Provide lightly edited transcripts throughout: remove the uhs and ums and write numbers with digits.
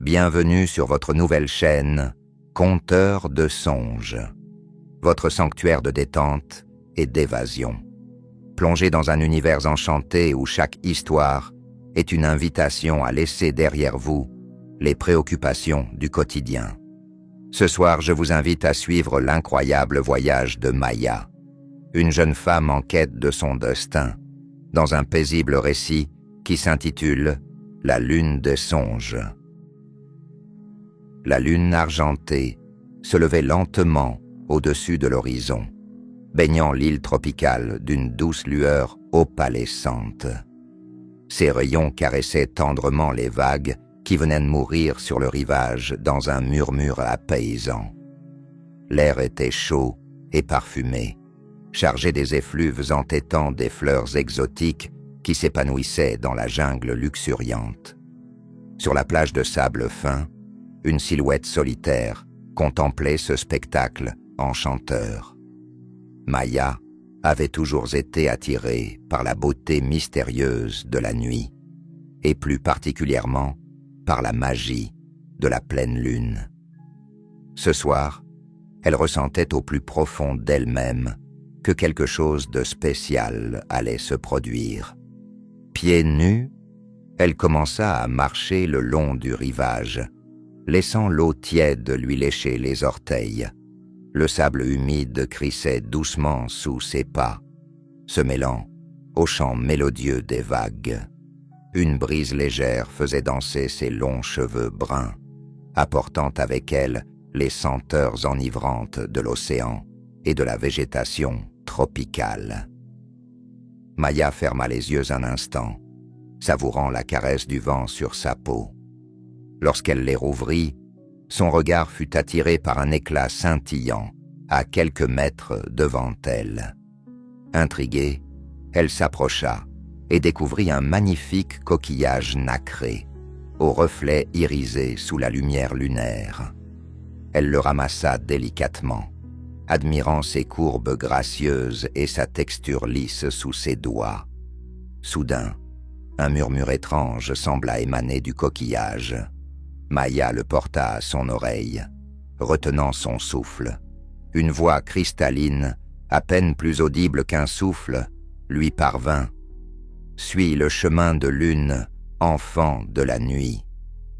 Bienvenue sur votre nouvelle chaîne, Conteur de songes, votre sanctuaire de détente et d'évasion. Plongez dans un univers enchanté où chaque histoire est une invitation à laisser derrière vous les préoccupations du quotidien. Ce soir, je vous invite à suivre l'incroyable voyage de Maya, une jeune femme en quête de son destin, dans un paisible récit qui s'intitule « La lune des songes ». La lune argentée se levait lentement au-dessus de l'horizon, baignant l'île tropicale d'une douce lueur opalescente. Ses rayons caressaient tendrement les vagues qui venaient de mourir sur le rivage dans un murmure apaisant. L'air était chaud et parfumé, chargé des effluves entêtants des fleurs exotiques qui s'épanouissaient dans la jungle luxuriante. Sur la plage de sable fin, une silhouette solitaire contemplait ce spectacle enchanteur. Maya avait toujours été attirée par la beauté mystérieuse de la nuit, et plus particulièrement par la magie de la pleine lune. Ce soir, elle ressentait au plus profond d'elle-même que quelque chose de spécial allait se produire. Pieds nus, elle commença à marcher le long du rivage, laissant l'eau tiède lui lécher les orteils. Le sable humide crissait doucement sous ses pas, se mêlant au chant mélodieux des vagues. Une brise légère faisait danser ses longs cheveux bruns, apportant avec elle les senteurs enivrantes de l'océan et de la végétation tropicale. Maya ferma les yeux un instant, savourant la caresse du vent sur sa peau. Lorsqu'elle les rouvrit, son regard fut attiré par un éclat scintillant à quelques mètres devant elle. Intriguée, elle s'approcha et découvrit un magnifique coquillage nacré, aux reflets irisés sous la lumière lunaire. Elle le ramassa délicatement, admirant ses courbes gracieuses et sa texture lisse sous ses doigts. Soudain, un murmure étrange sembla émaner du coquillage. Maya le porta à son oreille, retenant son souffle. Une voix cristalline, à peine plus audible qu'un souffle, lui parvint. « Suis le chemin de lune, enfant de la nuit.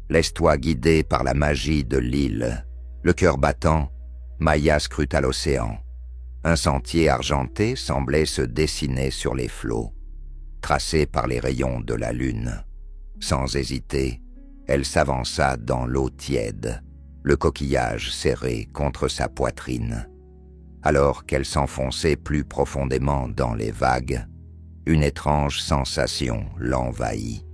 Laisse-toi guider par la magie de l'île. » Le cœur battant, Maya scruta l'océan. Un sentier argenté semblait se dessiner sur les flots, tracé par les rayons de la lune. Sans hésiter, elle s'avança dans l'eau tiède, le coquillage serré contre sa poitrine. Alors qu'elle s'enfonçait plus profondément dans les vagues, une étrange sensation l'envahit.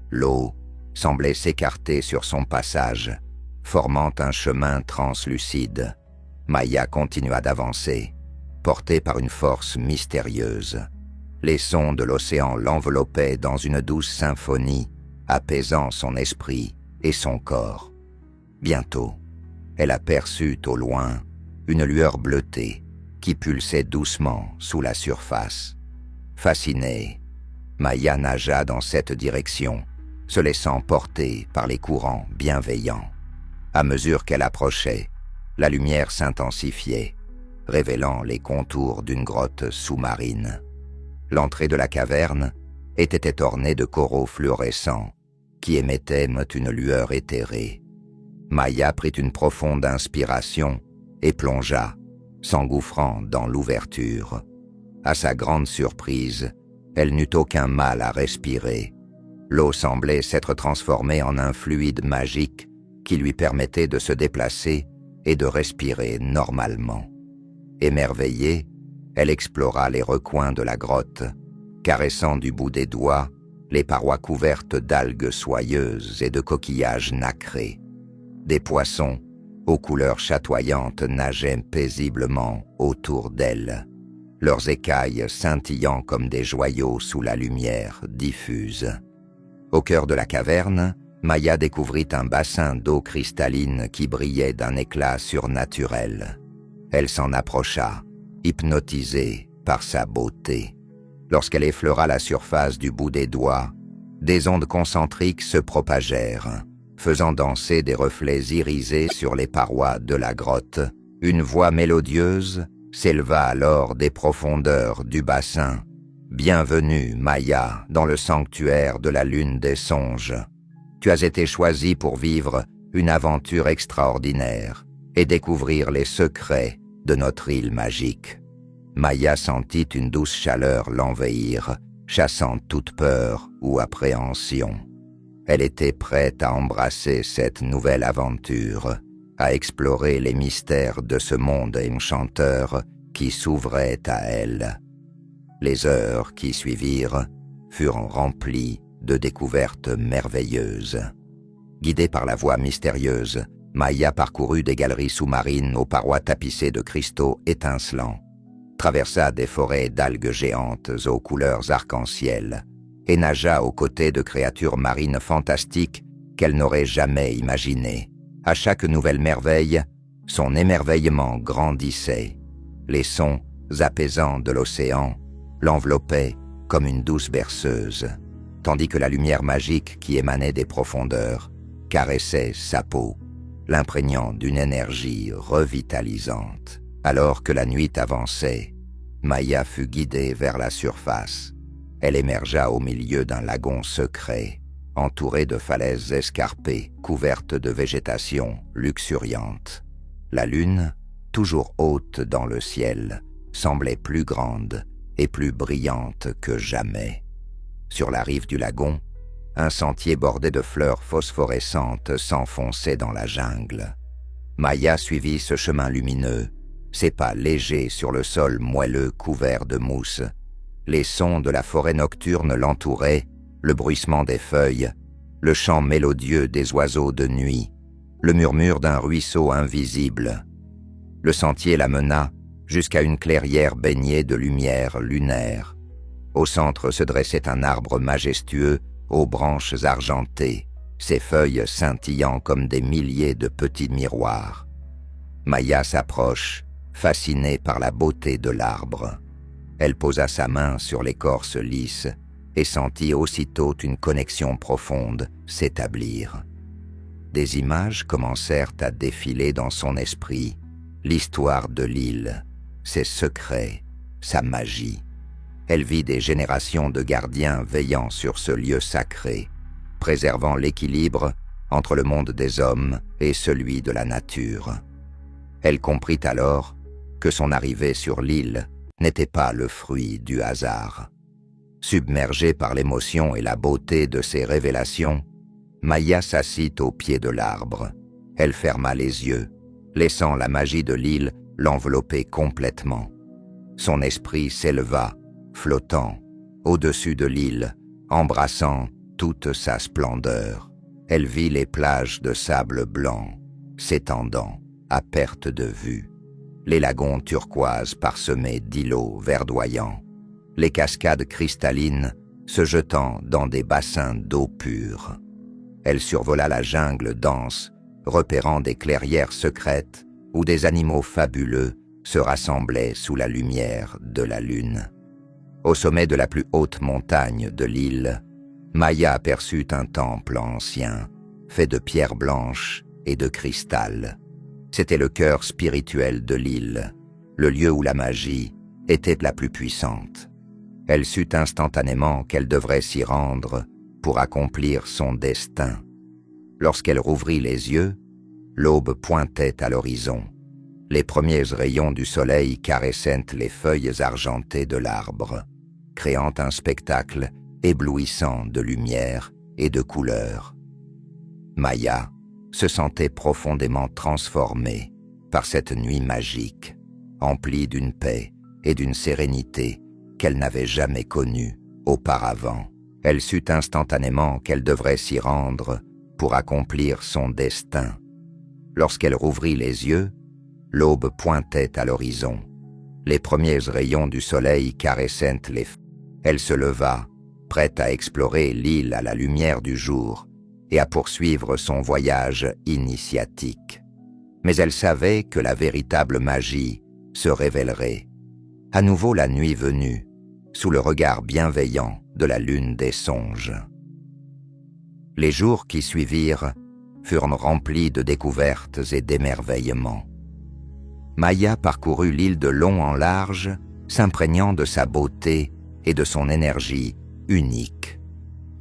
L'eau semblait s'écarter sur son passage, formant un chemin translucide. Maya continua d'avancer, portée par une force mystérieuse. Les sons de l'océan l'enveloppaient dans une douce symphonie, apaisant son esprit et son corps. Bientôt, elle aperçut au loin une lueur bleutée qui pulsait doucement sous la surface. Fascinée, Maya nagea dans cette direction, se laissant porter par les courants bienveillants. À mesure qu'elle approchait, la lumière s'intensifiait, révélant les contours d'une grotte sous-marine. L'entrée de la caverne était ornée de coraux fluorescents qui émettaient une lueur éthérée. Maya prit une profonde inspiration et plongea, s'engouffrant dans l'ouverture. À sa grande surprise, elle n'eut aucun mal à respirer. L'eau semblait s'être transformée en un fluide magique qui lui permettait de se déplacer et de respirer normalement. Émerveillée, elle explora les recoins de la grotte, caressant du bout des doigts les parois couvertes d'algues soyeuses et de coquillages nacrés. Des poissons, aux couleurs chatoyantes, nageaient paisiblement autour d'elle, leurs écailles scintillant comme des joyaux sous la lumière diffuse. Au cœur de la caverne, Maya découvrit un bassin d'eau cristalline qui brillait d'un éclat surnaturel. Elle s'en approcha, hypnotisée par sa beauté. Lorsqu'elle effleura la surface du bout des doigts, des ondes concentriques se propagèrent, faisant danser des reflets irisés sur les parois de la grotte. Une voix mélodieuse s'éleva alors des profondeurs du bassin. « Bienvenue, Maya, dans le sanctuaire de la lune des songes. Tu as été choisie pour vivre une aventure extraordinaire et découvrir les secrets de notre île magique. » Maya sentit une douce chaleur l'envahir, chassant toute peur ou appréhension. Elle était prête à embrasser cette nouvelle aventure, à explorer les mystères de ce monde enchanteur qui s'ouvrait à elle. Les heures qui suivirent furent remplies de découvertes merveilleuses. Guidée par la voix mystérieuse, Maya parcourut des galeries sous-marines aux parois tapissées de cristaux étincelants, traversa des forêts d'algues géantes aux couleurs arc-en-ciel et nagea aux côtés de créatures marines fantastiques qu'elle n'aurait jamais imaginées. À chaque nouvelle merveille, son émerveillement grandissait. Les sons apaisants de l'océan l'enveloppaient comme une douce berceuse, tandis que la lumière magique qui émanait des profondeurs caressait sa peau, l'imprégnant d'une énergie revitalisante. Alors que la nuit avançait, Maya fut guidée vers la surface. Elle émergea au milieu d'un lagon secret, entouré de falaises escarpées, couvertes de végétation luxuriante. La lune, toujours haute dans le ciel, semblait plus grande et plus brillante que jamais. Sur la rive du lagon, un sentier bordé de fleurs phosphorescentes s'enfonçait dans la jungle. Maya suivit ce chemin lumineux, ses pas légers sur le sol moelleux couvert de mousse. Les sons de la forêt nocturne l'entouraient, le bruissement des feuilles, le chant mélodieux des oiseaux de nuit, le murmure d'un ruisseau invisible. Le sentier la mena jusqu'à une clairière baignée de lumière lunaire. Au centre se dressait un arbre majestueux aux branches argentées, ses feuilles scintillant comme des milliers de petits miroirs. Maya s'approche, fascinée par la beauté de l'arbre. Elle posa sa main sur l'écorce lisse et sentit aussitôt une connexion profonde s'établir. Des images commencèrent à défiler dans son esprit, l'histoire de l'île, ses secrets, sa magie. Elle vit des générations de gardiens veillant sur ce lieu sacré, préservant l'équilibre entre le monde des hommes et celui de la nature. Elle comprit alors que son arrivée sur l'île n'était pas le fruit du hasard. Submergée par l'émotion et la beauté de ces révélations, Maya s'assit au pied de l'arbre. Elle ferma les yeux, laissant la magie de l'île l'envelopper complètement. Son esprit s'éleva, flottant, au-dessus de l'île, embrassant toute sa splendeur. Elle vit les plages de sable blanc, s'étendant à perte de vue, les lagons turquoises parsemés d'îlots verdoyants, les cascades cristallines se jetant dans des bassins d'eau pure. Elle survola la jungle dense, repérant des clairières secrètes où des animaux fabuleux se rassemblaient sous la lumière de la lune. Au sommet de la plus haute montagne de l'île, Maya aperçut un temple ancien, fait de pierres blanches et de cristal. C'était le cœur spirituel de l'île, le lieu où la magie était la plus puissante. Elle sut instantanément qu'elle devrait s'y rendre pour accomplir son destin. Lorsqu'elle rouvrit les yeux, l'aube pointait à l'horizon. Les premiers rayons du soleil caressaient les feuilles argentées de l'arbre, créant un spectacle éblouissant de lumière et de couleurs. Maya se sentait profondément transformée par cette nuit magique, emplie d'une paix et d'une sérénité qu'elle n'avait jamais connue auparavant. Elle sut instantanément qu'elle devrait s'y rendre pour accomplir son destin. Lorsqu'elle rouvrit les yeux, l'aube pointait à l'horizon. Les premiers rayons du soleil caressaient les feux. Elle se leva, prête à explorer l'île à la lumière du jour et à poursuivre son voyage initiatique. Mais elle savait que la véritable magie se révélerait, à nouveau la nuit venue, sous le regard bienveillant de la lune des songes. Les jours qui suivirent furent remplies de découvertes et d'émerveillements. Maia parcourut l'île de long en large, s'imprégnant de sa beauté et de son énergie unique.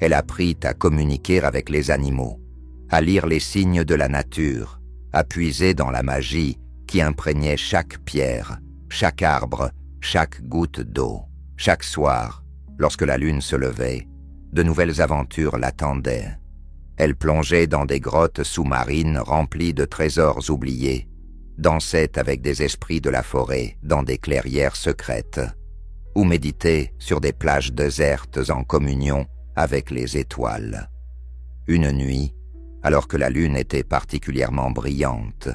Elle apprit à communiquer avec les animaux, à lire les signes de la nature, à puiser dans la magie qui imprégnait chaque pierre, chaque arbre, chaque goutte d'eau. Chaque soir, lorsque la lune se levait, de nouvelles aventures l'attendaient. Elle plongeait dans des grottes sous-marines remplies de trésors oubliés, dansait avec des esprits de la forêt dans des clairières secrètes, ou méditait sur des plages désertes en communion avec les étoiles. Une nuit, alors que la lune était particulièrement brillante,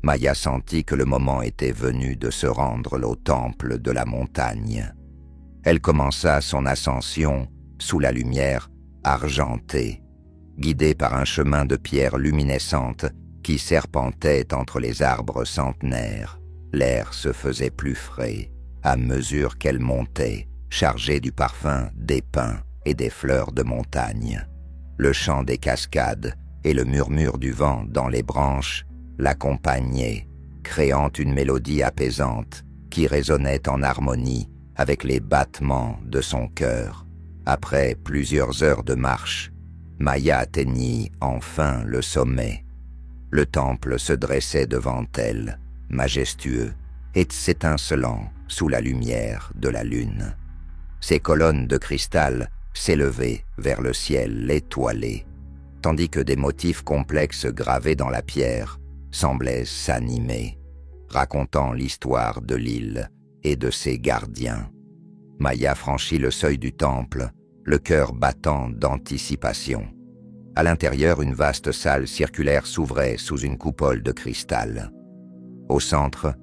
Maia sentit que le moment était venu de se rendre au temple de la montagne. Elle commença son ascension sous la lumière argentée, guidée par un chemin de pierres luminescentes qui serpentait entre les arbres centenaires. L'air se faisait plus frais à mesure qu'elle montait, chargée du parfum des pins et des fleurs de montagne. Le chant des cascades et le murmure du vent dans les branches l'accompagnaient, créant une mélodie apaisante qui résonnait en harmonie avec les battements de son cœur. Après plusieurs heures de marche, Maia atteignit enfin le sommet. Le temple se dressait devant elle, majestueux et s'étincelant sous la lumière de la lune. Ses colonnes de cristal s'élevaient vers le ciel étoilé, tandis que des motifs complexes gravés dans la pierre semblaient s'animer, racontant l'histoire de l'île et de ses gardiens. Maia franchit le seuil du temple, le cœur battant d'anticipation. À l'intérieur, une vaste salle circulaire s'ouvrait sous une coupole de cristal. Au centre,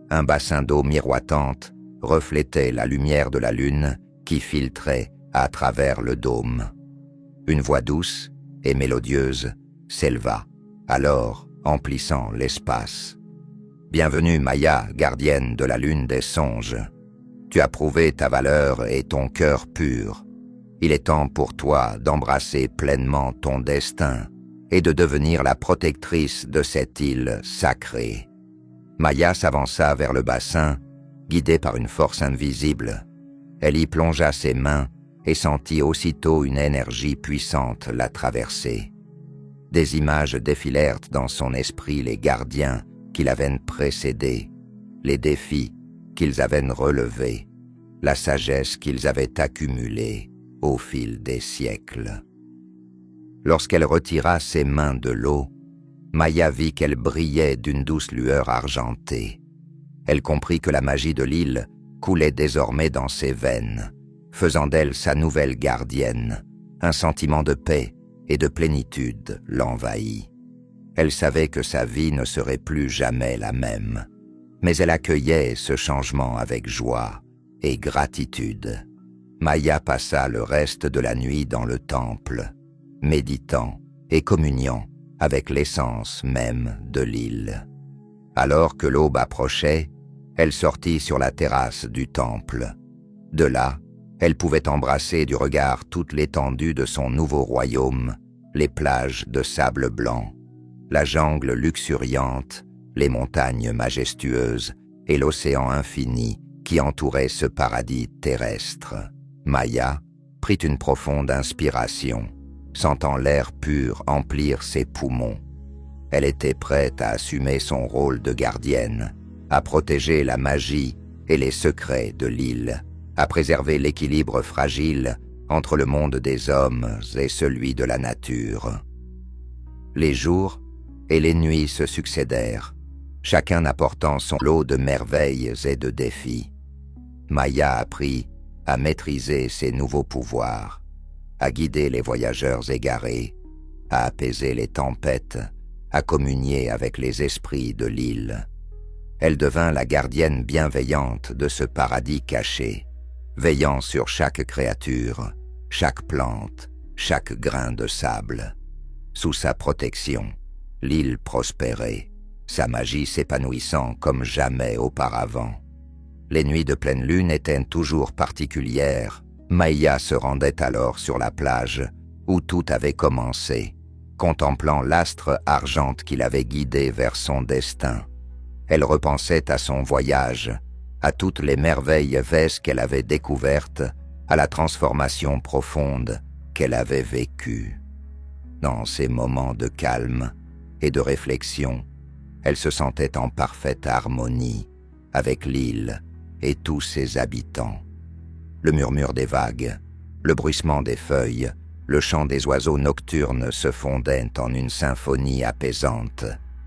un bassin d'eau miroitante reflétait la lumière de la lune qui filtrait à travers le dôme. Une voix douce et mélodieuse s'éleva, alors emplissant l'espace. « Bienvenue, Maia, gardienne de la lune des songes. Tu as prouvé ta valeur et ton cœur pur. Il est temps pour toi d'embrasser pleinement ton destin et de devenir la protectrice de cette île sacrée. » Maia s'avança vers le bassin, guidée par une force invisible. Elle y plongea ses mains et sentit aussitôt une énergie puissante la traverser. Des images défilèrent dans son esprit les gardiens qui l'avaient précédé, les défis qu'ils avaient relevés, la sagesse qu'ils avaient accumulée au fil des siècles. Lorsqu'elle retira ses mains de l'eau, Maia vit qu'elle brillait d'une douce lueur argentée. Elle comprit que la magie de l'île coulait désormais dans ses veines, faisant d'elle sa nouvelle gardienne. Un sentiment de paix et de plénitude l'envahit. Elle savait que sa vie ne serait plus jamais la même, mais elle accueillait ce changement avec joie et gratitude. Maia passa le reste de la nuit dans le temple, méditant et communiant avec l'essence même de l'île. Alors que l'aube approchait, elle sortit sur la terrasse du temple. De là, elle pouvait embrasser du regard toute l'étendue de son nouveau royaume, les plages de sable blanc, la jungle luxuriante, les montagnes majestueuses et l'océan infini qui entourait ce paradis terrestre. Maia prit une profonde inspiration, sentant l'air pur emplir ses poumons. Elle était prête à assumer son rôle de gardienne, à protéger la magie et les secrets de l'île, à préserver l'équilibre fragile entre le monde des hommes et celui de la nature. Les jours et les nuits se succédèrent, chacun apportant son lot de merveilles et de défis. Maia apprit à maîtriser ses nouveaux pouvoirs, à guider les voyageurs égarés, à apaiser les tempêtes, à communier avec les esprits de l'île. Elle devint la gardienne bienveillante de ce paradis caché, veillant sur chaque créature, chaque plante, chaque grain de sable. Sous sa protection, l'île prospérait, sa magie s'épanouissant comme jamais auparavant. Les nuits de pleine lune étaient toujours particulières. Maia se rendait alors sur la plage où tout avait commencé. contemplant l'astre argente qui l'avait guidée vers son destin. Elle repensait à son voyage, à toutes les merveilles vastes qu'elle avait découvertes, à la transformation profonde qu'elle avait vécue. Dans ces moments de calme et de réflexion, elle se sentait en parfaite harmonie avec l'île et tous ses habitants. Le murmure des vagues, le bruissement des feuilles, le chant des oiseaux nocturnes se fondaient en une symphonie apaisante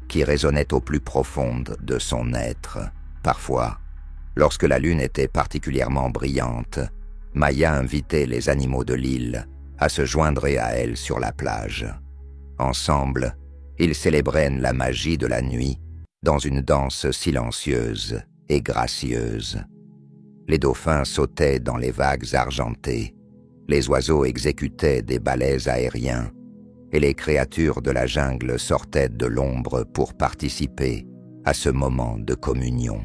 qui résonnait au plus profond de son être. Parfois, lorsque la lune était particulièrement brillante, Maya invitait les animaux de l'île à se joindre à elle sur la plage. Ensemble, ils célébraient la magie de la nuit dans une danse silencieuse et gracieuse. Les dauphins sautaient dans les vagues argentées, les oiseaux exécutaient des ballets aériens, et les créatures de la jungle sortaient de l'ombre pour participer à ce moment de communion.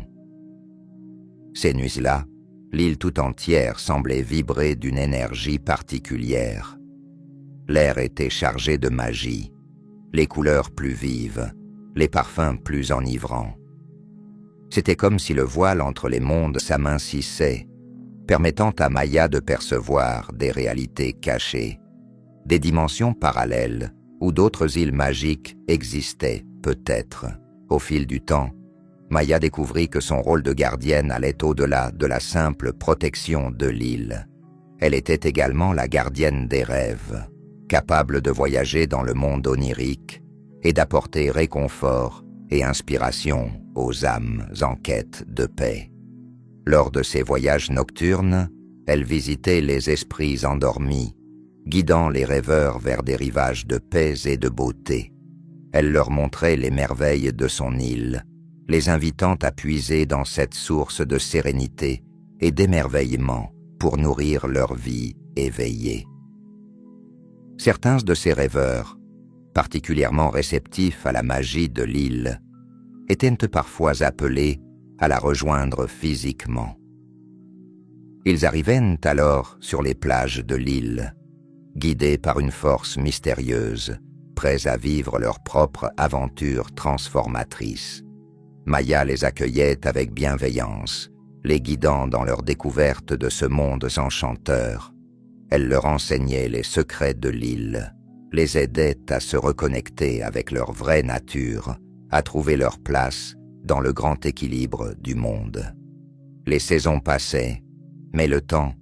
Ces nuits-là, l'île tout entière semblait vibrer d'une énergie particulière. L'air était chargé de magie, les couleurs plus vives, les parfums plus enivrants. C'était comme si le voile entre les mondes s'amincissait, permettant à Maya de percevoir des réalités cachées, des dimensions parallèles où d'autres îles magiques existaient peut-être. Au fil du temps, Maya découvrit que son rôle de gardienne allait au-delà de la simple protection de l'île. Elle était également la gardienne des rêves, capable de voyager dans le monde onirique et d'apporter réconfort et inspiration aux âmes en quête de paix. Lors de ses voyages nocturnes, elle visitait les esprits endormis, guidant les rêveurs vers des rivages de paix et de beauté. Elle leur montrait les merveilles de son île, les invitant à puiser dans cette source de sérénité et d'émerveillement pour nourrir leur vie éveillée. Certains de ces rêveurs, particulièrement réceptifs à la magie de l'île, étaient parfois appelés à la rejoindre physiquement. Ils arrivaient alors sur les plages de l'île, guidés par une force mystérieuse, prêts à vivre leur propre aventure transformatrice. Maya les accueillait avec bienveillance, les guidant dans leur découverte de ce monde enchanteur. Elle leur enseignait les secrets de l'île, les aidait à se reconnecter avec leur vraie nature, à trouver leur place dans le grand équilibre du monde. Les saisons passaient, mais le temps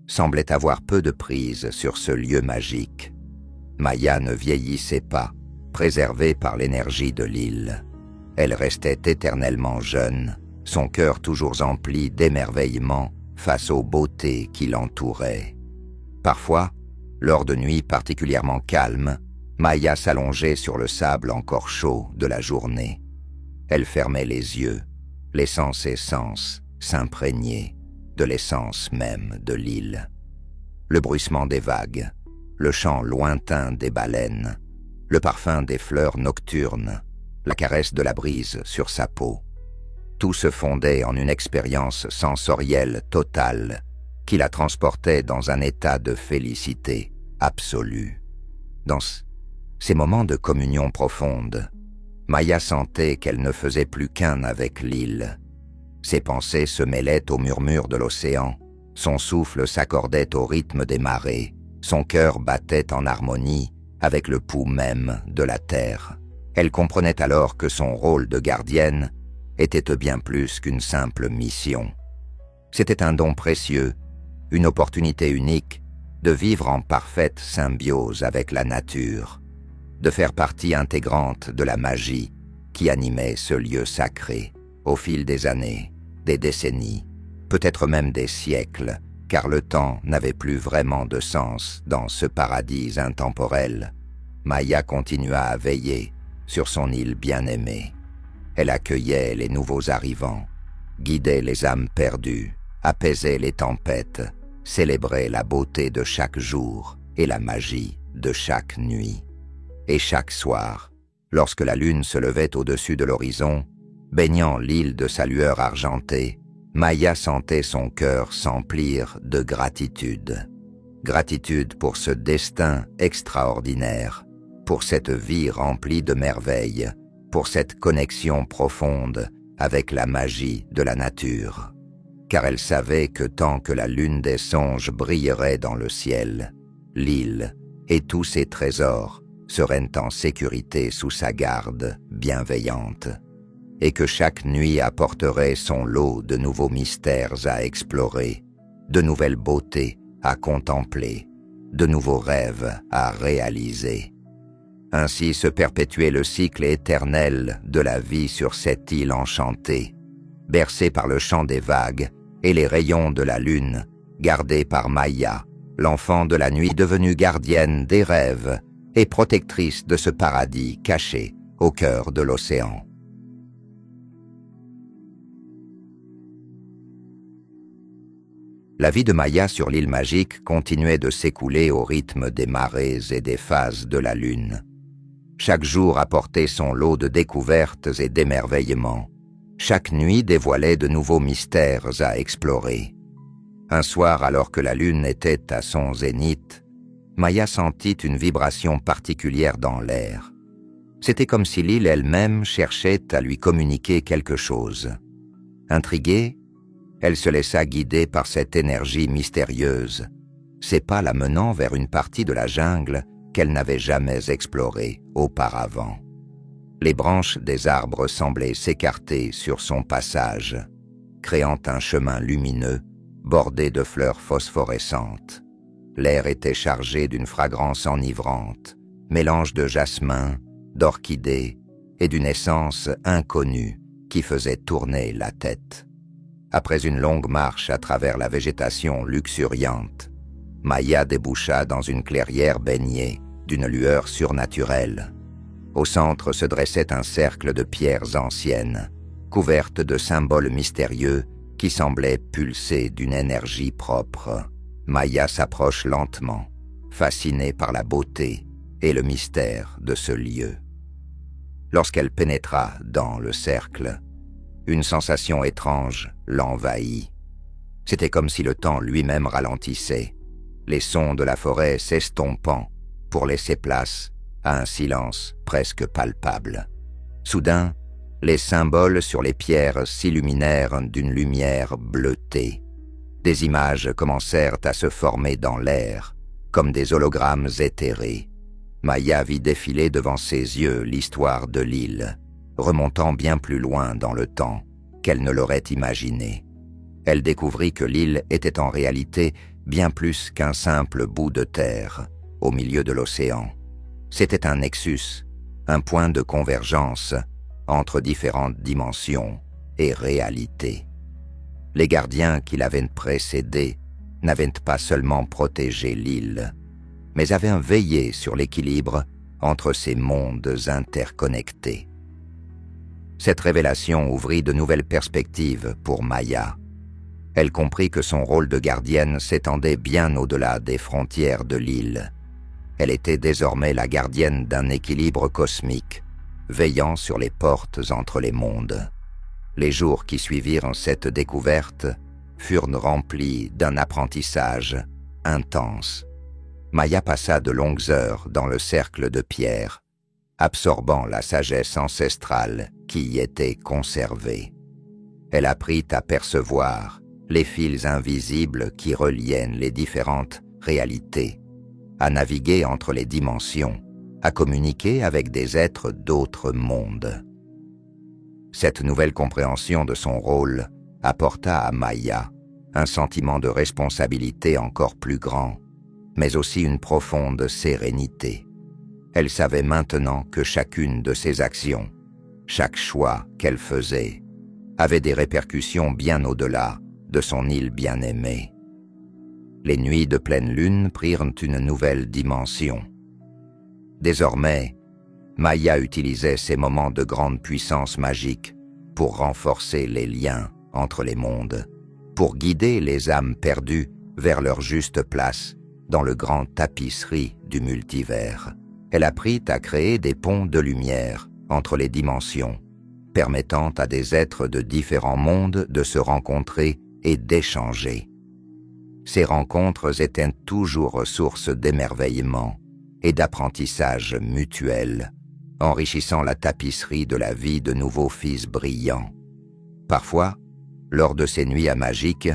semblait avoir peu de prise sur ce lieu magique. Maya ne vieillissait pas, préservée par l'énergie de l'île. Elle restait éternellement jeune, son cœur toujours empli d'émerveillement face aux beautés qui l'entouraient. Parfois, lors de nuits particulièrement calmes, Maya s'allongeait sur le sable encore chaud de la journée. Elle fermait les yeux, laissant ses sens s'imprégner de l'essence même de l'île. Le bruissement des vagues, le chant lointain des baleines, le parfum des fleurs nocturnes, la caresse de la brise sur sa peau. Tout se fondait en une expérience sensorielle totale qui la transportait dans un état de félicité absolue. Dans ces moments de communion profonde, Maya sentait qu'elle ne faisait plus qu'un avec l'île. Ses pensées se mêlaient au murmure de l'océan, son souffle s'accordait au rythme des marées, son cœur battait en harmonie avec le pouls même de la terre. Elle comprenait alors que son rôle de gardienne était bien plus qu'une simple mission. C'était un don précieux, une opportunité unique de vivre en parfaite symbiose avec la nature, de faire partie intégrante de la magie qui animait ce lieu sacré. Au fil des années, des décennies, peut-être même des siècles, car le temps n'avait plus vraiment de sens dans ce paradis intemporel, Maya continua à veiller sur son île bien-aimée. Elle accueillait les nouveaux arrivants, guidait les âmes perdues, apaisait les tempêtes, célébrait la beauté de chaque jour et la magie de chaque nuit. Et chaque soir, lorsque la lune se levait au-dessus de l'horizon, baignant l'île de sa lueur argentée, Maya sentait son cœur s'emplir de gratitude. Gratitude pour ce destin extraordinaire pour cette vie remplie de merveilles, pour cette connexion profonde avec la magie de la nature. Car elle savait que tant que la lune des songes brillerait dans le ciel, l'île et tous ses trésors seraient en sécurité sous sa garde bienveillante, et que chaque nuit apporterait son lot de nouveaux mystères à explorer, de nouvelles beautés à contempler, de nouveaux rêves à réaliser. Ainsi se perpétuait le cycle éternel de la vie sur cette île enchantée, bercée par le chant des vagues et les rayons de la lune, gardée par Maya, l'enfant de la nuit devenue gardienne des rêves et protectrice de ce paradis caché au cœur de l'océan. La vie de Maya sur l'île magique continuait de s'écouler au rythme des marées et des phases de la lune. Chaque jour apportait son lot de découvertes et d'émerveillements. Chaque nuit dévoilait de nouveaux mystères à explorer. Un soir, alors que la lune était à son zénith, Maya sentit une vibration particulière dans l'air. C'était comme si l'île elle-même cherchait à lui communiquer quelque chose. Intriguée, elle se laissa guider par cette énergie mystérieuse, ses pas la menant vers une partie de la jungle qu'elle n'avait jamais explorée auparavant. Les branches des arbres semblaient s'écarter sur son passage, créant un chemin lumineux bordé de fleurs phosphorescentes. L'air était chargé d'une fragrance enivrante, mélange de jasmin, d'orchidées et d'une essence inconnue qui faisait tourner la tête. Après une longue marche à travers la végétation luxuriante, Maya déboucha dans une clairière baignée d'une lueur surnaturelle. Au centre se dressait un cercle de pierres anciennes, couvertes de symboles mystérieux qui semblaient pulser d'une énergie propre. Maya s'approche lentement, fascinée par la beauté et le mystère de ce lieu. Lorsqu'elle pénétra dans le cercle, une sensation étrange l'envahit. C'était comme si le temps lui-même ralentissait, les sons de la forêt s'estompant pour laisser place à un silence presque palpable. Soudain, les symboles sur les pierres s'illuminèrent d'une lumière bleutée. Des images commencèrent à se former dans l'air, comme des hologrammes éthérés. Maya vit défiler devant ses yeux l'histoire de l'île, remontant bien plus loin dans le temps qu'elle ne l'aurait imaginé. Elle découvrit que l'île était en réalité bien plus qu'un simple bout de terre au milieu de l'océan. C'était un nexus, un point de convergence entre différentes dimensions et réalités. Les gardiens qui l'avaient précédé n'avaient pas seulement protégé l'île, mais avaient veillé sur l'équilibre entre ces mondes interconnectés. Cette révélation ouvrit de nouvelles perspectives pour Maya. Elle comprit que son rôle de gardienne s'étendait bien au-delà des frontières de l'île. Elle était désormais la gardienne d'un équilibre cosmique, veillant sur les portes entre les mondes. Les jours qui suivirent cette découverte furent remplis d'un apprentissage intense. Maya passa de longues heures dans le cercle de pierre, absorbant la sagesse ancestrale qui y était conservée. Elle apprit à percevoir les fils invisibles qui reliaient les différentes réalités, à naviguer entre les dimensions, à communiquer avec des êtres d'autres mondes. Cette nouvelle compréhension de son rôle apporta à Maya un sentiment de responsabilité encore plus grand, mais aussi une profonde sérénité. Elle savait maintenant que chacune de ses actions, chaque choix qu'elle faisait, avait des répercussions bien au-delà de son île bien-aimée. Les nuits de pleine lune prirent une nouvelle dimension. Désormais, Maya utilisait ces moments de grande puissance magique pour renforcer les liens entre les mondes, pour guider les âmes perdues vers leur juste place dans le grand tapisserie du multivers. Elle apprit à créer des ponts de lumière entre les dimensions, permettant à des êtres de différents mondes de se rencontrer et d'échanger. Ces rencontres étaient toujours source d'émerveillement et d'apprentissage mutuel, enrichissant la tapisserie de la vie de nouveaux fils brillants. Parfois, lors de ces nuits à magique,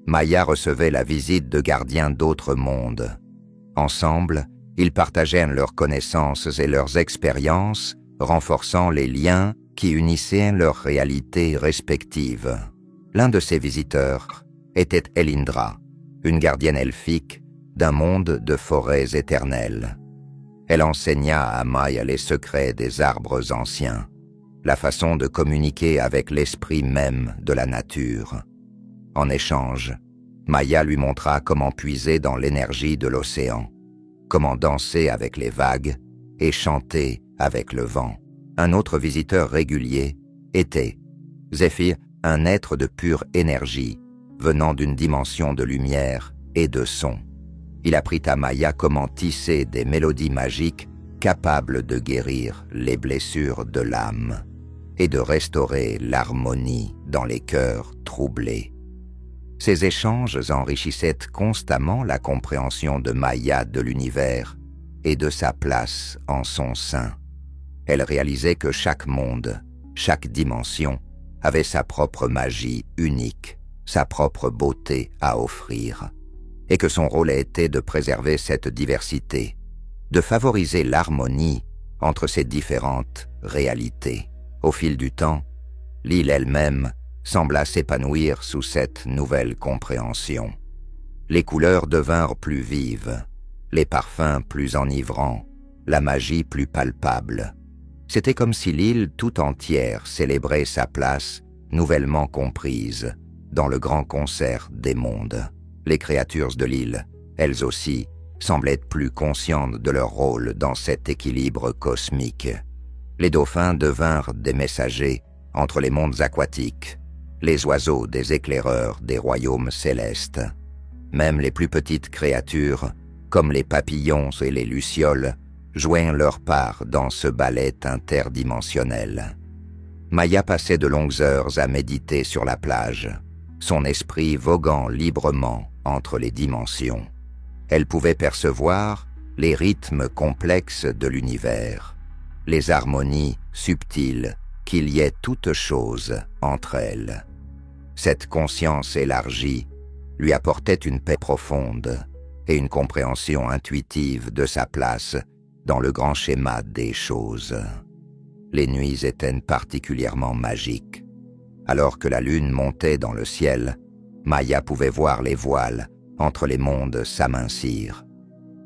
Maya recevait la visite de gardiens d'autres mondes. Ensemble, ils partageaient leurs connaissances et leurs expériences, renforçant les liens qui unissaient leurs réalités respectives. L'un de ces visiteurs était Elindra, une gardienne elfique d'un monde de forêts éternelles. Elle enseigna à Maya les secrets des arbres anciens, la façon de communiquer avec l'esprit même de la nature. En échange, Maya lui montra comment puiser dans l'énergie de l'océan, comment danser avec les vagues et chanter avec le vent. Un autre visiteur régulier était Zéphyr, un être de pure énergie, venant d'une dimension de lumière et de son. Il apprit à Maya comment tisser des mélodies magiques capables de guérir les blessures de l'âme et de restaurer l'harmonie dans les cœurs troublés. Ces échanges enrichissaient constamment la compréhension de Maya de l'univers et de sa place en son sein. Elle réalisait que chaque monde, chaque dimension, avait sa propre magie unique, sa propre beauté à offrir, et que son rôle était de préserver cette diversité, de favoriser l'harmonie entre ces différentes réalités. Au fil du temps, l'île elle-même sembla s'épanouir sous cette nouvelle compréhension. Les couleurs devinrent plus vives, les parfums plus enivrants, la magie plus palpable. C'était comme si l'île tout entière célébrait sa place, nouvellement comprise, dans le grand concert des mondes. Les créatures de l'île, elles aussi, semblaient plus conscientes de leur rôle dans cet équilibre cosmique. Les dauphins devinrent des messagers entre les mondes aquatiques, les oiseaux des éclaireurs des royaumes célestes. Même les plus petites créatures, comme les papillons et les lucioles, jouaient leur part dans ce ballet interdimensionnel. Maya passait de longues heures à méditer sur la plage, son esprit voguant librement entre les dimensions. Elle pouvait percevoir les rythmes complexes de l'univers, les harmonies subtiles qui liaient toutes choses entre elles. Cette conscience élargie lui apportait une paix profonde et une compréhension intuitive de sa place dans le grand schéma des choses. Les nuits étaient particulièrement magiques. Alors que la lune montait dans le ciel, Maya pouvait voir les voiles entre les mondes s'amincir.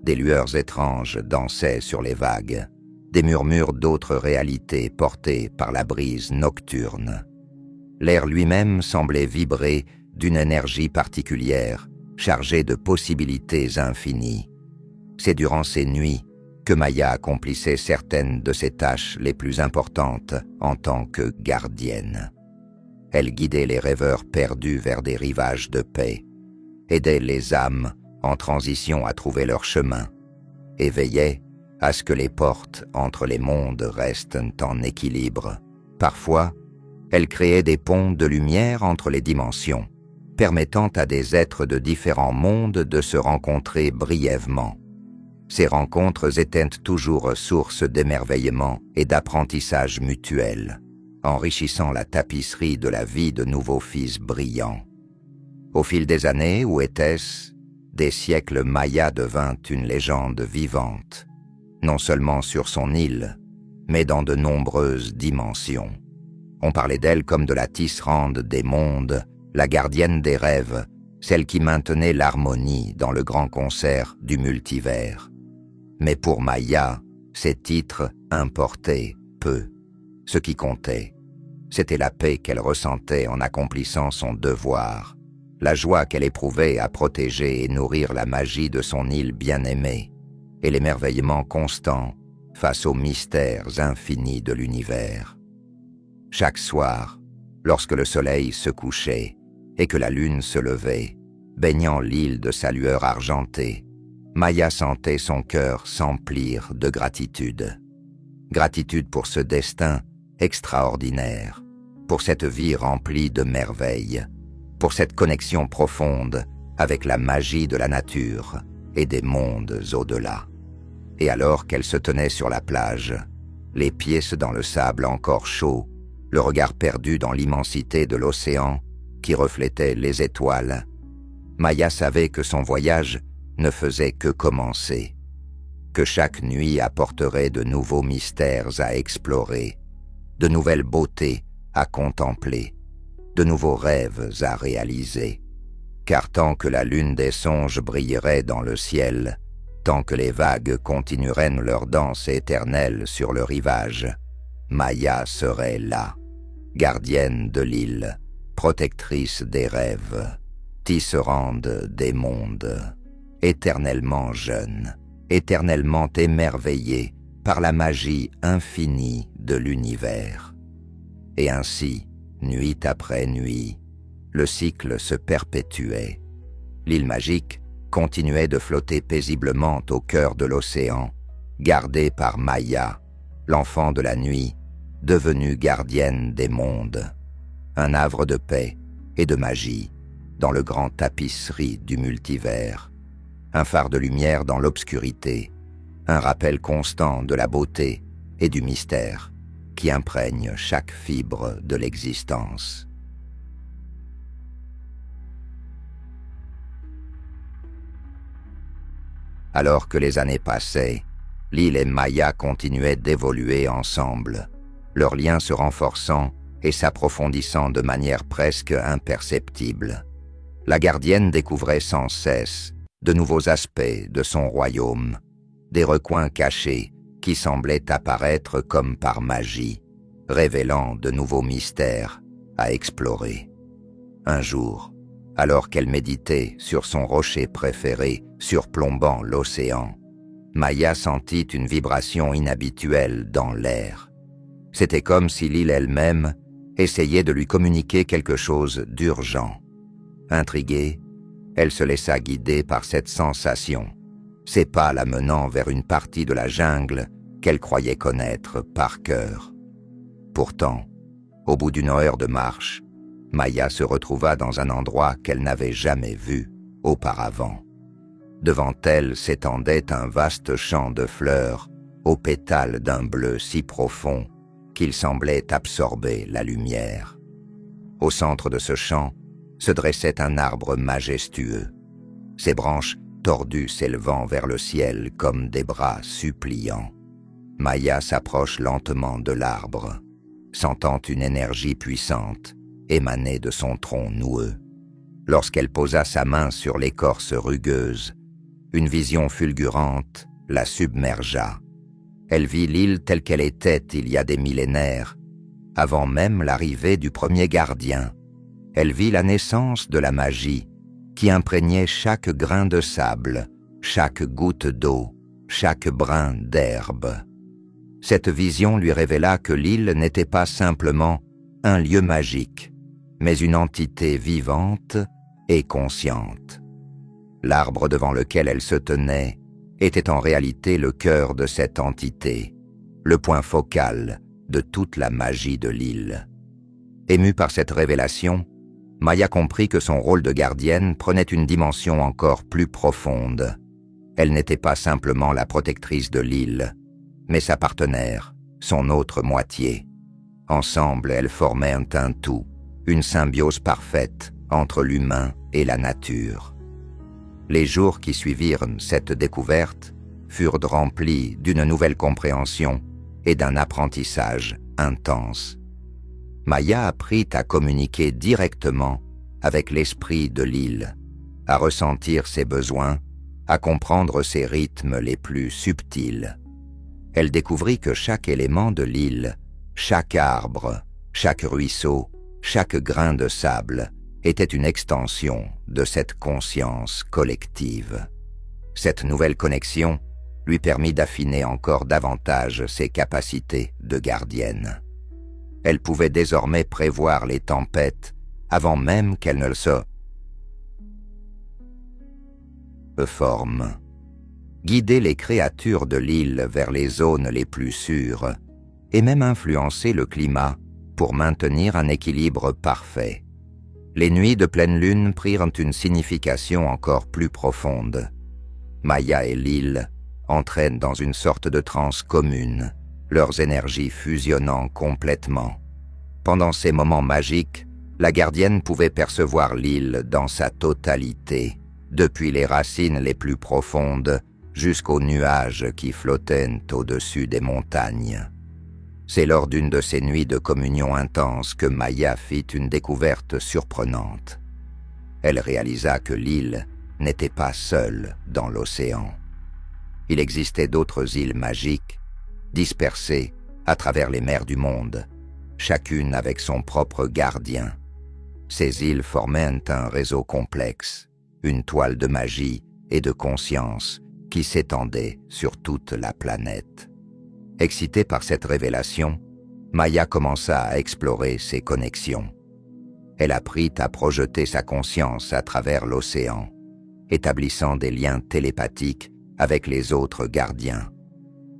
Des lueurs étranges dansaient sur les vagues, des murmures d'autres réalités portés par la brise nocturne. L'air lui-même semblait vibrer d'une énergie particulière, chargée de possibilités infinies. C'est durant ces nuits que Maya accomplissait certaines de ses tâches les plus importantes en tant que gardienne. Elle guidait les rêveurs perdus vers des rivages de paix, aidait les âmes en transition à trouver leur chemin, et veillait à ce que les portes entre les mondes restent en équilibre. Parfois, elle créait des ponts de lumière entre les dimensions, permettant à des êtres de différents mondes de se rencontrer brièvement. Ces rencontres étaient toujours source d'émerveillement et d'apprentissage mutuel, enrichissant la tapisserie de la vie de nouveaux fils brillants. Au fil des années, ou était-ce, des siècles, Maya devint une légende vivante, non seulement sur son île, mais dans de nombreuses dimensions. On parlait d'elle comme de la tisserande des mondes, la gardienne des rêves, celle qui maintenait l'harmonie dans le grand concert du multivers. Mais pour Maya, ces titres importaient peu. Ce qui comptait, c'était la paix qu'elle ressentait en accomplissant son devoir, la joie qu'elle éprouvait à protéger et nourrir la magie de son île bien-aimée, et l'émerveillement constant face aux mystères infinis de l'univers. Chaque soir, lorsque le soleil se couchait et que la lune se levait, baignant l'île de sa lueur argentée, Maya sentait son cœur s'emplir de gratitude. Gratitude pour ce destin extraordinaire, pour cette vie remplie de merveilles, pour cette connexion profonde avec la magie de la nature et des mondes au-delà. Et alors qu'elle se tenait sur la plage, les pieds dans le sable encore chaud, le regard perdu dans l'immensité de l'océan qui reflétait les étoiles, Maya savait que son voyage ne faisait que commencer, que chaque nuit apporterait de nouveaux mystères à explorer, de nouvelles beautés à contempler, de nouveaux rêves à réaliser. Car tant que la lune des songes brillerait dans le ciel, tant que les vagues continueraient leur danse éternelle sur le rivage, Maya serait là, gardienne de l'île, protectrice des rêves, tisserande des mondes, éternellement jeune, éternellement émerveillée par la magie infinie de l'univers. Et ainsi, nuit après nuit, le cycle se perpétuait. L'île magique continuait de flotter paisiblement au cœur de l'océan, gardée par Maya, l'enfant de la nuit, devenue gardienne des mondes. Un havre de paix et de magie dans le grand tapisserie du multivers. Un phare de lumière dans l'obscurité, un rappel constant de la beauté et du mystère qui imprègne chaque fibre de l'existence. Alors que les années passaient, l'île et Maya continuaient d'évoluer ensemble, leur lien se renforçant et s'approfondissant de manière presque imperceptible. La gardienne découvrait sans cesse de nouveaux aspects de son royaume, des recoins cachés qui semblaient apparaître comme par magie, révélant de nouveaux mystères à explorer. Un jour, alors qu'elle méditait sur son rocher préféré, surplombant l'océan, Maya sentit une vibration inhabituelle dans l'air. C'était comme si l'île elle-même essayait de lui communiquer quelque chose d'urgent. Intriguée, elle se laissa guider par cette sensation, ses pas la menant vers une partie de la jungle qu'elle croyait connaître par cœur. Pourtant, au bout d'une heure de marche, Maya se retrouva dans un endroit qu'elle n'avait jamais vu auparavant. Devant elle s'étendait un vaste champ de fleurs, aux pétales d'un bleu si profond qu'il semblait absorber la lumière. Au centre de ce champ se dressait un arbre majestueux, ses branches tordues s'élevant vers le ciel comme des bras suppliants. Maya s'approche lentement de l'arbre, sentant une énergie puissante émaner de son tronc noueux. Lorsqu'elle posa sa main sur l'écorce rugueuse, une vision fulgurante la submergea. Elle vit l'île telle qu'elle était il y a des millénaires, avant même l'arrivée du premier gardien. Elle vit la naissance de la magie qui imprégnait chaque grain de sable, chaque goutte d'eau, chaque brin d'herbe. Cette vision lui révéla que l'île n'était pas simplement un lieu magique, mais une entité vivante et consciente. L'arbre devant lequel elle se tenait était en réalité le cœur de cette entité, le point focal de toute la magie de l'île. Émue par cette révélation, Maya comprit que son rôle de gardienne prenait une dimension encore plus profonde. Elle n'était pas simplement la protectrice de l'île, mais sa partenaire, son autre moitié. Ensemble, elles formaient un tout, une symbiose parfaite entre l'humain et la nature. Les jours qui suivirent cette découverte furent remplis d'une nouvelle compréhension et d'un apprentissage intense. Maya apprit à communiquer directement avec l'esprit de l'île, à ressentir ses besoins, à comprendre ses rythmes les plus subtils. Elle découvrit que chaque élément de l'île, chaque arbre, chaque ruisseau, chaque grain de sable était une extension de cette conscience collective. Cette nouvelle connexion lui permit d'affiner encore davantage ses capacités de gardienne. Elle pouvait désormais prévoir les tempêtes avant même qu'elles ne se forment, guider les créatures de l'île vers les zones les plus sûres et même influencer le climat pour maintenir un équilibre parfait. Les nuits de pleine lune prirent une signification encore plus profonde. Maya et l'île entraînent dans une sorte de transe commune, leurs énergies fusionnant complètement. Pendant ces moments magiques, la gardienne pouvait percevoir l'île dans sa totalité, depuis les racines les plus profondes jusqu'aux nuages qui flottaient au-dessus des montagnes. C'est lors d'une de ces nuits de communion intense que Maya fit une découverte surprenante. Elle réalisa que l'île n'était pas seule dans l'océan. Il existait d'autres îles magiques, dispersées à travers les mers du monde, chacune avec son propre gardien. Ces îles formaient un réseau complexe, une toile de magie et de conscience qui s'étendait sur toute la planète. Excitée par cette révélation, Maya commença à explorer ces connexions. Elle apprit à projeter sa conscience à travers l'océan, établissant des liens télépathiques avec les autres gardiens.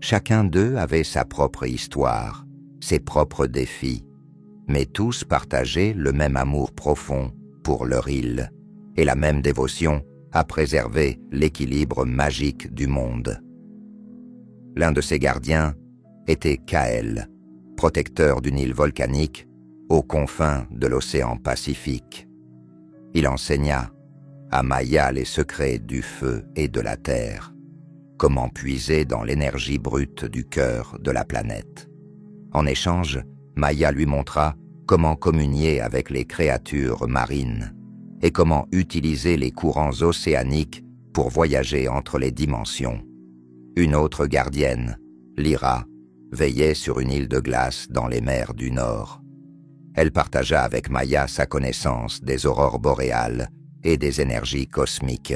Chacun d'eux avait sa propre histoire, ses propres défis, mais tous partageaient le même amour profond pour leur île et la même dévotion à préserver l'équilibre magique du monde. L'un de ces gardiens était Kael, protecteur d'une île volcanique aux confins de l'océan Pacifique. Il enseigna à Maya les secrets du feu et de la terre, comment puiser dans l'énergie brute du cœur de la planète. En échange, Maya lui montra comment communier avec les créatures marines et comment utiliser les courants océaniques pour voyager entre les dimensions. Une autre gardienne, Lyra, veillait sur une île de glace dans les mers du Nord. Elle partagea avec Maya sa connaissance des aurores boréales et des énergies cosmiques.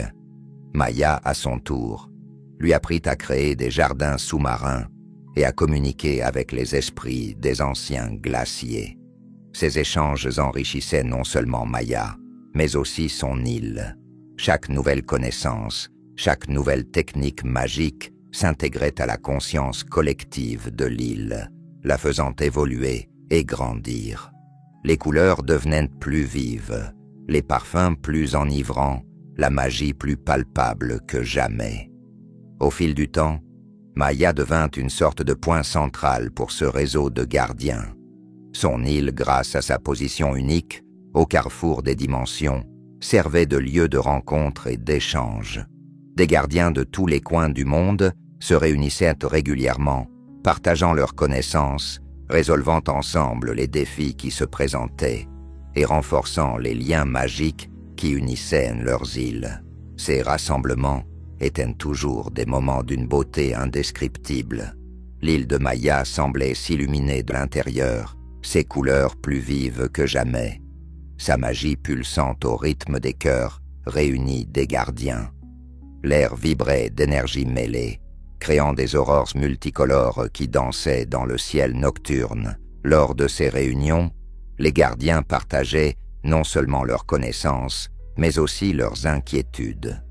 Maya, à son tour, lui apprit à créer des jardins sous-marins et à communiquer avec les esprits des anciens glaciers. Ces échanges enrichissaient non seulement Maya, mais aussi son île. Chaque nouvelle connaissance, chaque nouvelle technique magique s'intégrait à la conscience collective de l'île, la faisant évoluer et grandir. Les couleurs devenaient plus vives, les parfums plus enivrants, la magie plus palpable que jamais. Au fil du temps, Maya devint une sorte de point central pour ce réseau de gardiens. Son île, grâce à sa position unique, au carrefour des dimensions, servait de lieu de rencontre et d'échange. Des gardiens de tous les coins du monde se réunissaient régulièrement, partageant leurs connaissances, résolvant ensemble les défis qui se présentaient et renforçant les liens magiques qui unissaient leurs îles. Ces rassemblements étaient toujours des moments d'une beauté indescriptible. L'île de Maya semblait s'illuminer de l'intérieur, ses couleurs plus vives que jamais, sa magie pulsant au rythme des cœurs réunis des gardiens. L'air vibrait d'énergie mêlée, créant des aurores multicolores qui dansaient dans le ciel nocturne. Lors de ces réunions, les gardiens partageaient non seulement leurs connaissances, mais aussi leurs inquiétudes.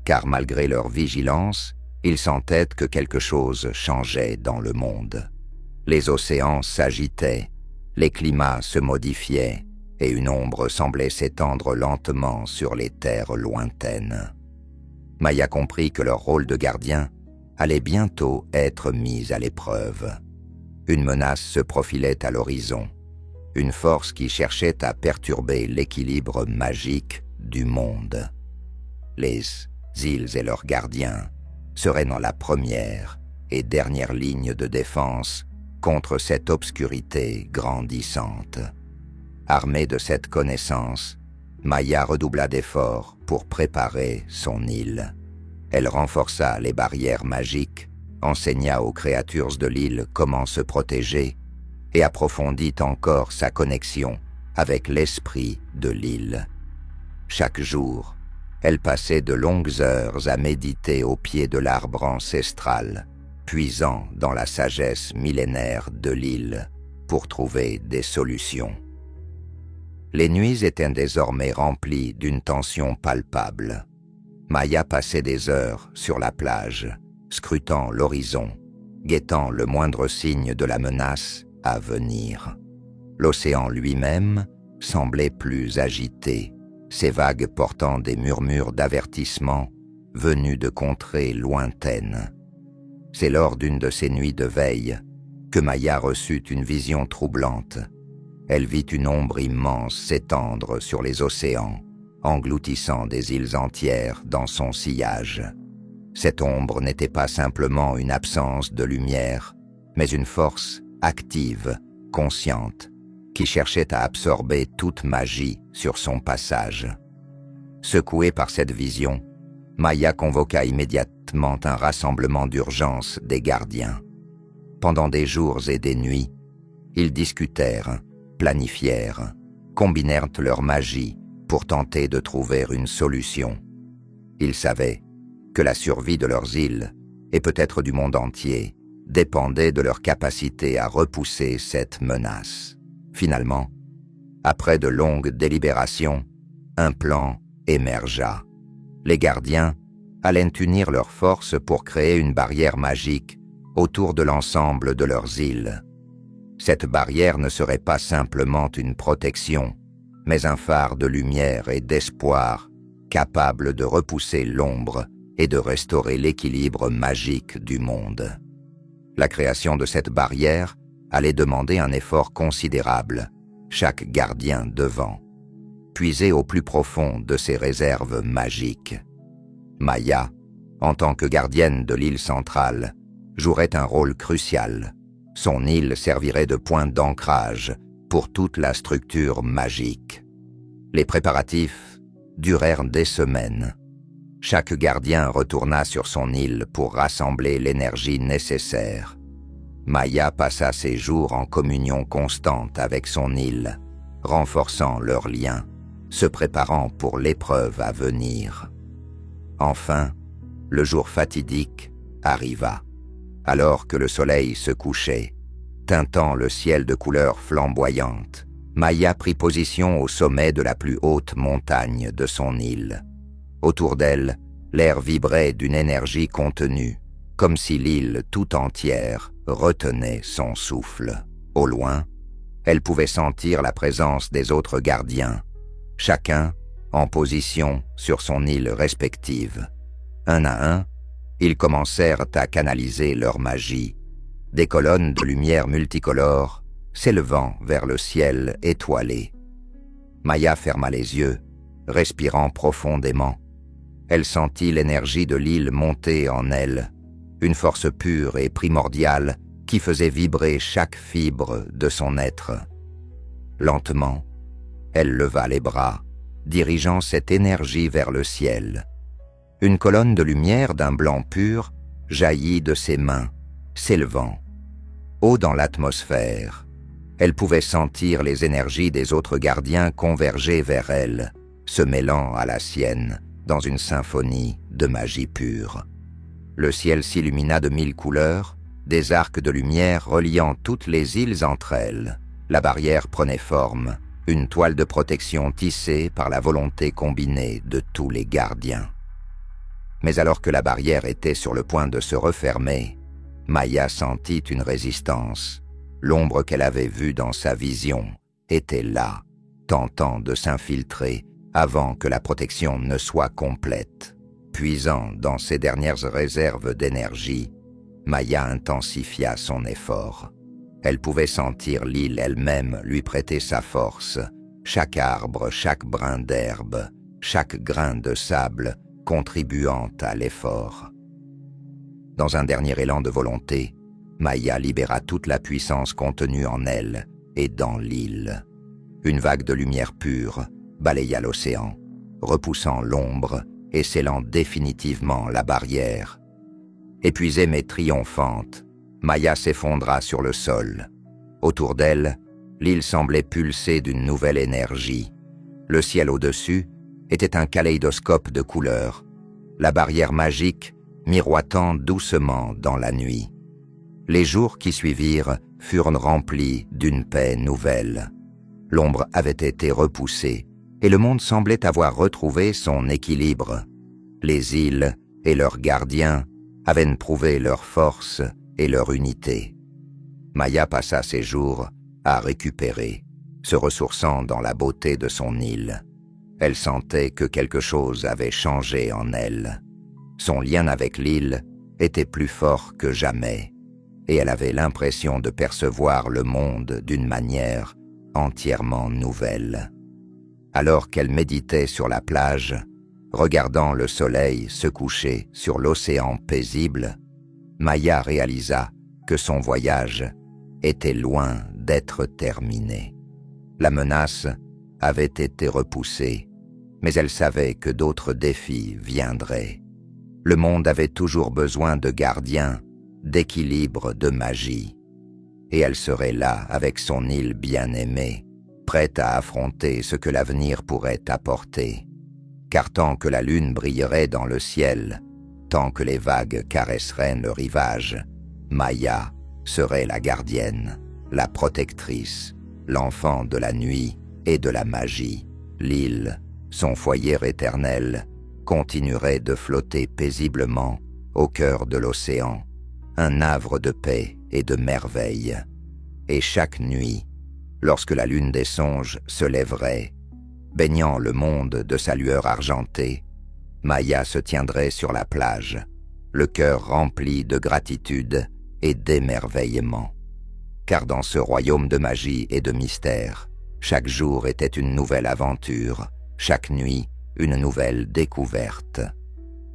Car malgré leur vigilance, ils sentaient que quelque chose changeait dans le monde. Les océans s'agitaient, les climats se modifiaient, et une ombre semblait s'étendre lentement sur les terres lointaines. Maya comprit que leur rôle de gardien allait bientôt être mis à l'épreuve. Une menace se profilait à l'horizon, une force qui cherchait à perturber l'équilibre magique du monde. Les îles et leurs gardiens seraient dans la première et dernière ligne de défense contre cette obscurité grandissante. Armée de cette connaissance, Maya redoubla d'efforts pour préparer son île. Elle renforça les barrières magiques, enseigna aux créatures de l'île comment se protéger et approfondit encore sa connexion avec l'esprit de l'île. Chaque jour, elle passait de longues heures à méditer au pied de l'arbre ancestral, puisant dans la sagesse millénaire de l'île pour trouver des solutions. Les nuits étaient désormais remplies d'une tension palpable. Maya passait des heures sur la plage, scrutant l'horizon, guettant le moindre signe de la menace à venir. L'océan lui-même semblait plus agité, ses vagues portant des murmures d'avertissement venus de contrées lointaines. C'est lors d'une de ces nuits de veille que Maya reçut une vision troublante. Elle vit une ombre immense s'étendre sur les océans, engloutissant des îles entières dans son sillage. Cette ombre n'était pas simplement une absence de lumière, mais une force active, consciente, qui cherchait à absorber toute magie sur son passage. Secouée par cette vision, Maya convoqua immédiatement un rassemblement d'urgence des gardiens. Pendant des jours et des nuits, ils discutèrent, planifièrent, combinèrent leur magie pour tenter de trouver une solution. Ils savaient que la survie de leurs îles, et peut-être du monde entier, dépendait de leur capacité à repousser cette menace. Finalement, après de longues délibérations, un plan émergea. Les gardiens allaient unir leurs forces pour créer une barrière magique autour de l'ensemble de leurs îles. Cette barrière ne serait pas simplement une protection, mais un phare de lumière et d'espoir capable de repousser l'ombre et de restaurer l'équilibre magique du monde. La création de cette barrière allait demander un effort considérable, chaque gardien devant puiser au plus profond de ses réserves magiques. Maya, en tant que gardienne de l'île centrale, jouerait un rôle crucial. Son île servirait de point d'ancrage pour toute la structure magique. Les préparatifs durèrent des semaines. Chaque gardien retourna sur son île pour rassembler l'énergie nécessaire. Maya passa ses jours en communion constante avec son île, renforçant leurs liens, se préparant pour l'épreuve à venir. Enfin, le jour fatidique arriva, alors que le soleil se couchait, teintant le ciel de couleurs flamboyantes. Maya prit position au sommet de la plus haute montagne de son île. Autour d'elle, l'air vibrait d'une énergie contenue, comme si l'île tout entière retenait son souffle. Au loin, elle pouvait sentir la présence des autres gardiens, chacun en position sur son île respective. Un à un, ils commencèrent à canaliser leur magie, des colonnes de lumière multicolores s'élevant vers le ciel étoilé. Maya ferma les yeux, respirant profondément. Elle sentit l'énergie de l'île monter en elle, une force pure et primordiale qui faisait vibrer chaque fibre de son être. Lentement, elle leva les bras, dirigeant cette énergie vers le ciel. Une colonne de lumière d'un blanc pur jaillit de ses mains, s'élevant. Haut dans l'atmosphère, elle pouvait sentir les énergies des autres gardiens converger vers elle, se mêlant à la sienne dans une symphonie de magie pure. Le ciel s'illumina de 1000 couleurs, des arcs de lumière reliant toutes les îles entre elles. La barrière prenait forme, une toile de protection tissée par la volonté combinée de tous les gardiens. Mais alors que la barrière était sur le point de se refermer, Maya sentit une résistance. L'ombre qu'elle avait vue dans sa vision était là, tentant de s'infiltrer avant que la protection ne soit complète. Puisant dans ses dernières réserves d'énergie, Maya intensifia son effort. Elle pouvait sentir l'île elle-même lui prêter sa force, chaque arbre, chaque brin d'herbe, chaque grain de sable contribuant à l'effort. Dans un dernier élan de volonté, Maya libéra toute la puissance contenue en elle et dans l'île. Une vague de lumière pure balaya l'océan, repoussant l'ombre et scellant définitivement la barrière. Épuisée mais triomphante, Maya s'effondra sur le sol. Autour d'elle, l'île semblait pulser d'une nouvelle énergie. Le ciel au-dessus était un kaléidoscope de couleurs, la barrière magique miroitant doucement dans la nuit. Les jours qui suivirent furent remplis d'une paix nouvelle. L'ombre avait été repoussée et le monde semblait avoir retrouvé son équilibre. Les îles et leurs gardiens avaient prouvé leur force et leur unité. Maya passa ses jours à récupérer, se ressourçant dans la beauté de son île. Elle sentait que quelque chose avait changé en elle. Son lien avec l'île était plus fort que jamais, et elle avait l'impression de percevoir le monde d'une manière entièrement nouvelle. Alors qu'elle méditait sur la plage, regardant le soleil se coucher sur l'océan paisible, Maya réalisa que son voyage était loin d'être terminé. La menace avait été repoussée, mais elle savait que d'autres défis viendraient. Le monde avait toujours besoin de gardiens, d'équilibre, de magie. Et elle serait là avec son île bien-aimée, prête à affronter ce que l'avenir pourrait apporter. Car tant que la lune brillerait dans le ciel, tant que les vagues caresseraient le rivage, Maya serait la gardienne, la protectrice, l'enfant de la nuit et de la magie. L'île, son foyer éternel, continuerait de flotter paisiblement au cœur de l'océan, un havre de paix et de merveille. Et chaque nuit, lorsque la lune des songes se lèverait, baignant le monde de sa lueur argentée, Maya se tiendrait sur la plage, le cœur rempli de gratitude et d'émerveillement. Car dans ce royaume de magie et de mystère, chaque jour était une nouvelle aventure, chaque nuit une nouvelle découverte.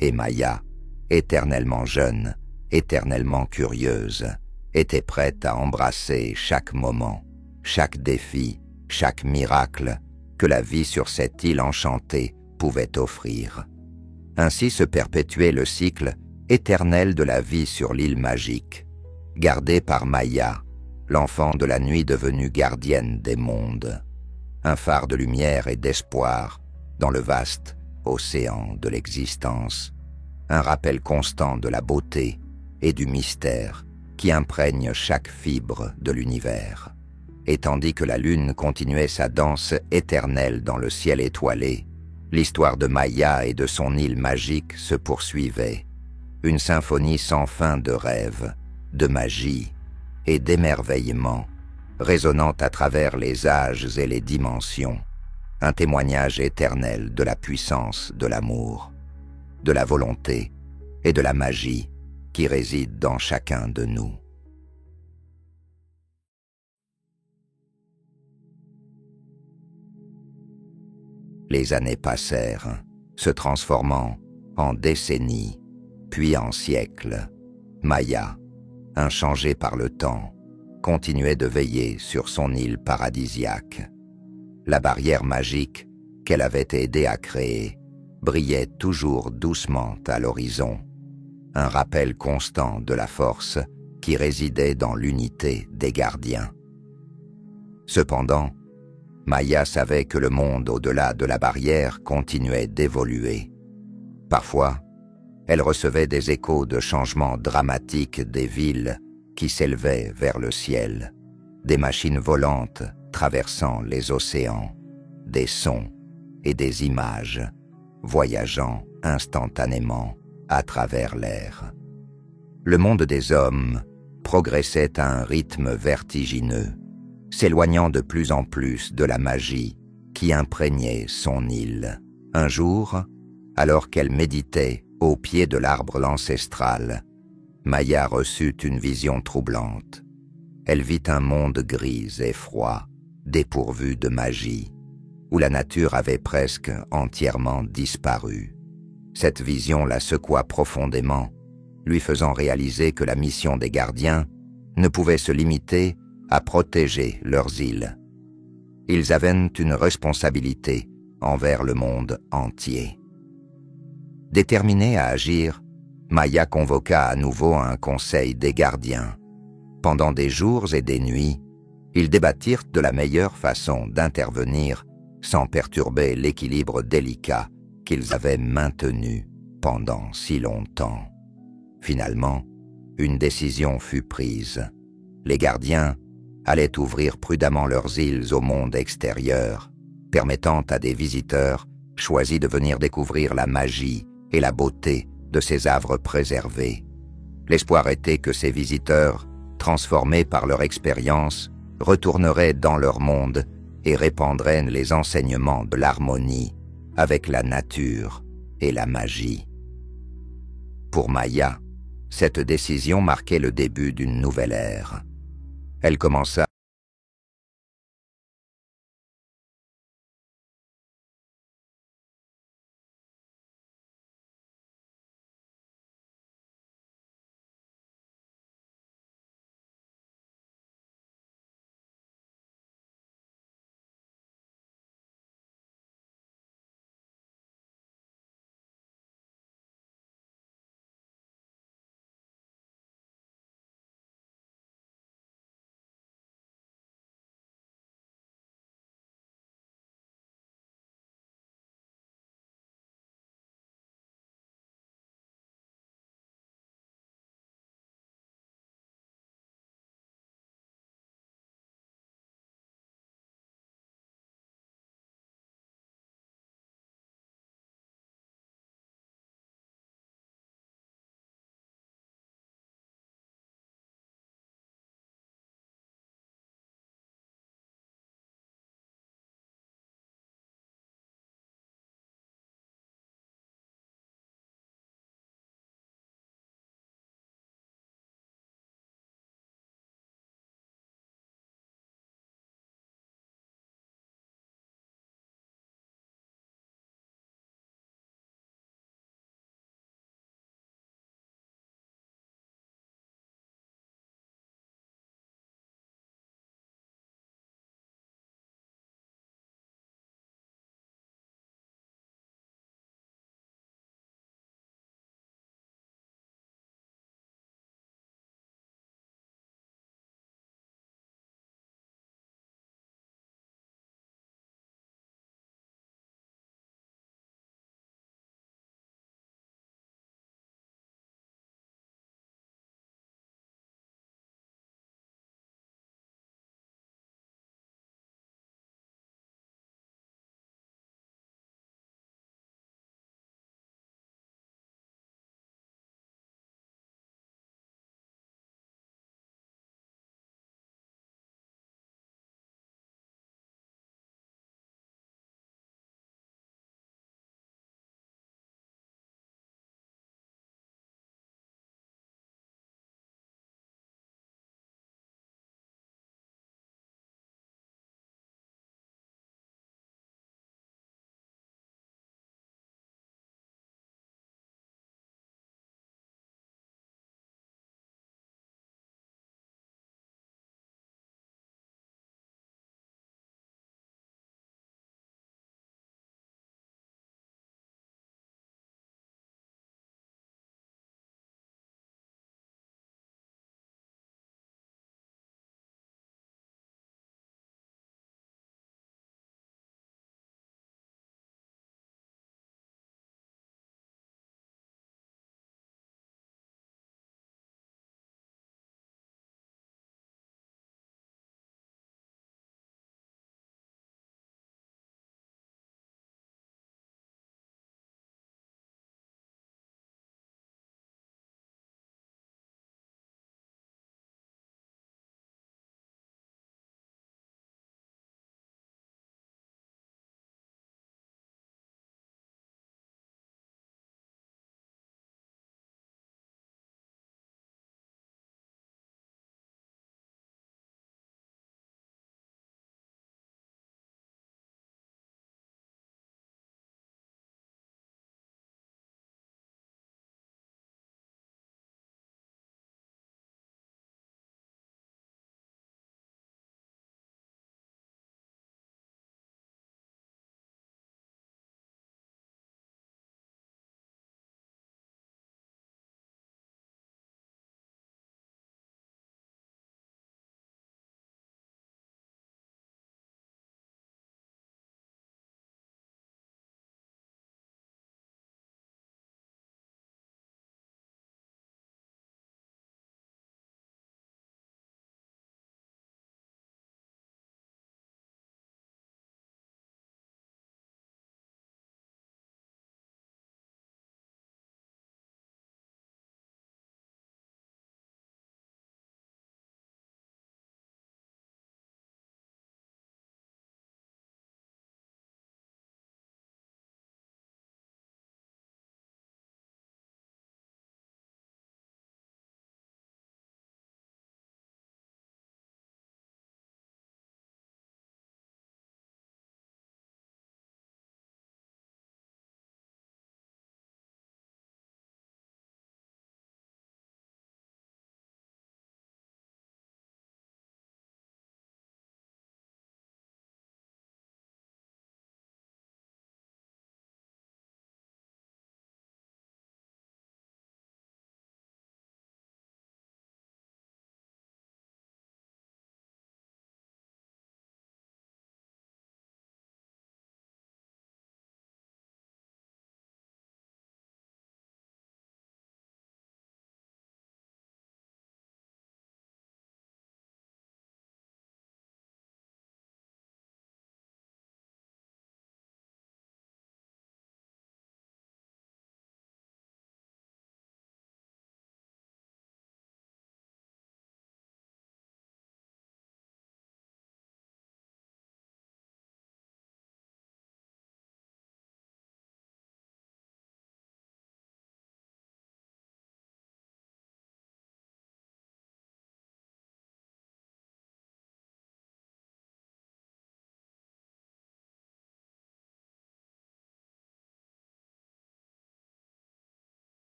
Et Maya, éternellement jeune, éternellement curieuse, était prête à embrasser chaque moment, chaque défi, chaque miracle que la vie sur cette île enchantée pouvait offrir. Ainsi se perpétuait le cycle éternel de la vie sur l'île magique, gardée par Maya, l'enfant de la nuit devenue gardienne des mondes, un phare de lumière et d'espoir dans le vaste océan de l'existence, un rappel constant de la beauté et du mystère qui imprègne chaque fibre de l'univers. Et tandis que la lune continuait sa danse éternelle dans le ciel étoilé, l'histoire de Maya et de son île magique se poursuivait, une symphonie sans fin de rêves, de magie et d'émerveillement, résonnant à travers les âges et les dimensions, un témoignage éternel de la puissance de l'amour, de la volonté et de la magie qui réside dans chacun de nous. Les années passèrent, se transformant en décennies, puis en siècles. Maya, inchangée par le temps, continuait de veiller sur son île paradisiaque. La barrière magique qu'elle avait aidé à créer brillait toujours doucement à l'horizon, un rappel constant de la force qui résidait dans l'unité des gardiens. Cependant, Maya savait que le monde au-delà de la barrière continuait d'évoluer. Parfois, elle recevait des échos de changements dramatiques des villes qui s'élevaient vers le ciel, des machines volantes traversant les océans, des sons et des images voyageant instantanément à travers l'air. Le monde des hommes progressait à un rythme vertigineux, s'éloignant de plus en plus de la magie qui imprégnait son île. Un jour, alors qu'elle méditait au pied de l'arbre ancestral, Maya reçut une vision troublante. Elle vit un monde gris et froid, dépourvu de magie, où la nature avait presque entièrement disparu. Cette vision la secoua profondément, lui faisant réaliser que la mission des gardiens ne pouvait se limiter à protéger leurs îles. Ils avaient une responsabilité envers le monde entier. Déterminée à agir, Maya convoqua à nouveau un conseil des gardiens. Pendant des jours et des nuits, ils débattirent de la meilleure façon d'intervenir sans perturber l'équilibre délicat qu'ils avaient maintenu pendant si longtemps. Finalement, une décision fut prise. Les gardiens allaient ouvrir prudemment leurs îles au monde extérieur, permettant à des visiteurs choisis de venir découvrir la magie et la beauté de ces havres préservés. L'espoir était que ces visiteurs, transformés par leur expérience, retourneraient dans leur monde et répandraient les enseignements de l'harmonie avec la nature et la magie. Pour Maya, Cette décision marquait le début d'une nouvelle ère. Elle commença